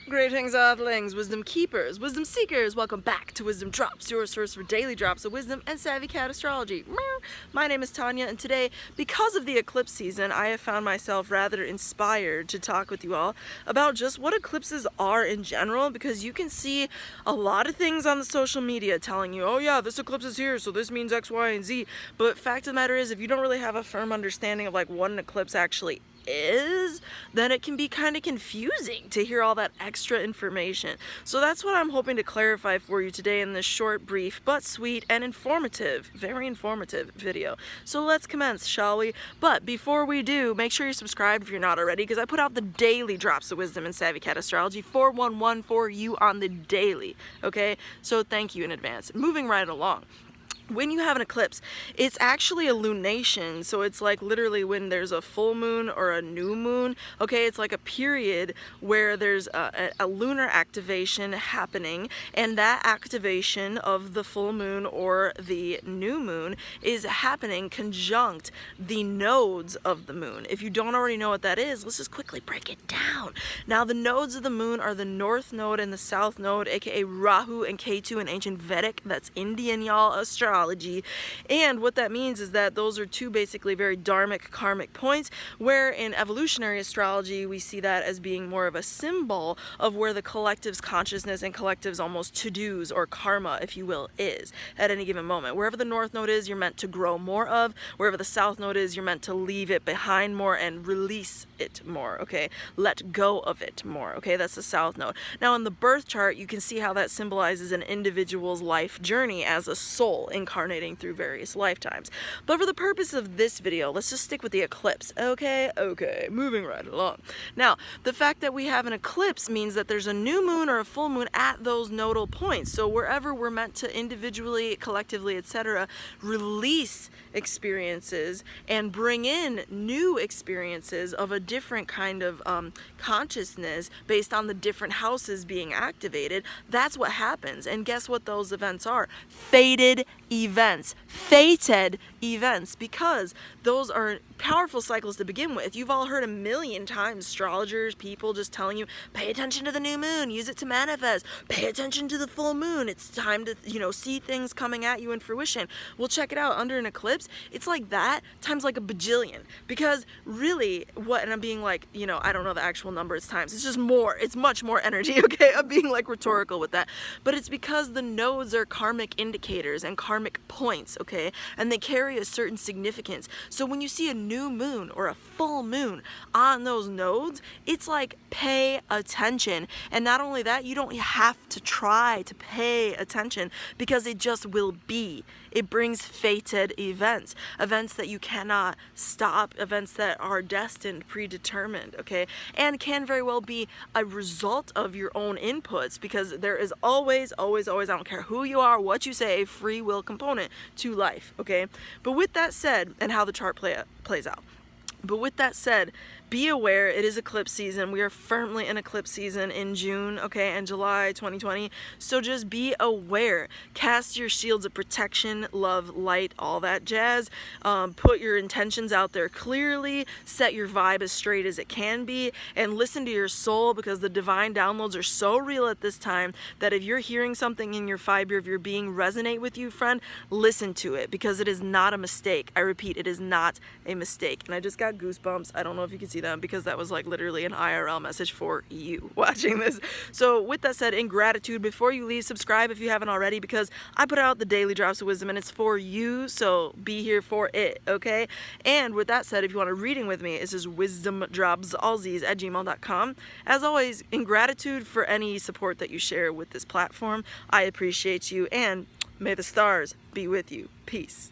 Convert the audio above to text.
Greetings, Earthlings, wisdom keepers, wisdom seekers. Welcome back to Wisdom Drops, your source for daily drops of wisdom and savvy cat astrology. My name is Tanya, and today, because of the eclipse season, I have found myself rather inspired to talk with you all about just what eclipses are in general, because you can see a lot of things on the social media telling you, oh yeah, this eclipse is here, so this means X, Y, and Z. But fact of the matter is, if you don't really have a firm understanding of like what an eclipse actually is, then it can be kind of confusing to hear all that extra information. So that's what I'm hoping to clarify for you today in this short, brief, but sweet and informative, very informative video. So let's commence, shall we? But before we do, make sure you're subscribed if you're not already, because I put out the daily drops of wisdom and savvy cat astrology 411 for you on the daily, okay? So thank you in advance. Moving right along. When you have an eclipse, it's actually a lunation, so it's like literally when there's a full moon or a new moon, okay? It's like a period where there's a lunar activation happening, and that activation of the full moon or the new moon is happening conjunct the nodes of the moon. If you don't already know what that is, let's just quickly break it down. Now, the nodes of the moon are the north node and the south node, aka Rahu and Ketu in ancient Vedic. That's Indian, y'all, astrology. And what that means is that those are two basically very dharmic karmic points, where in evolutionary astrology we see that as being more of a symbol of where the collective's consciousness and collective's almost to-dos or karma, if you will, is at any given moment. Wherever the north node is, you're meant to grow more of. Wherever the south node is, you're meant to leave it behind more and release it more, okay? Let go of it more, okay? That's the south node. Now in the birth chart, you can see how that symbolizes an individual's life journey as a soul incarnating through various lifetimes. But for the purpose of this video, let's just stick with the eclipse, okay? Okay, moving right along. Now, the fact that we have an eclipse means that there's a new moon or a full moon at those nodal points. So wherever we're meant to individually, collectively, etc., release experiences and bring in new experiences of a different kind of consciousness based on the different houses being activated, that's what happens. And guess what those events are? Fated events, because those are powerful cycles to begin with. You've all heard a million times astrologers, people just telling you, pay attention to the new moon, use it to manifest, pay attention to the full moon, it's time to, see things coming at you in fruition. Well, check it out, under an eclipse, it's like that times like a bajillion, because really and I'm being like, I don't know the actual number, it's times, it's just more, it's much more energy, okay? I'm being like rhetorical with that, but it's because the nodes are karmic indicators and karmic points, okay? And they carry a certain significance. So when you see a new moon or a full moon on those nodes, it's like, pay attention. And not only that, you don't have to try to pay attention, because it just will be. It brings fated events that you cannot stop, events that are destined, predetermined, okay? And can very well be a result of your own inputs, because there is always, I don't care who you are, what you say, a free will component to life, okay? But with that said, and how the chart plays out. But with that said, be aware, it is eclipse season. We are firmly in eclipse season in June, okay, and July 2020. So just be aware. Cast your shields of protection, love, light, all that jazz. Put your intentions out there clearly. Set your vibe as straight as it can be. And listen to your soul, because the divine downloads are so real at this time that if you're hearing something in your fiber of your being resonate with you, friend, listen to it, because it is not a mistake. I repeat, it is not a mistake. And I just got goosebumps. I don't know if you can see them, because that was like literally an IRL message for you watching this. So with that said, in gratitude, before you leave, subscribe if you haven't already, because I put out the daily drops of wisdom and it's for you, so be here for it, okay? And with that said, if you want a reading with me, it's just wisdomdropsallsies@gmail.com. As always, in gratitude for any support that you share with this platform, I appreciate you, and may the stars be with you. Peace.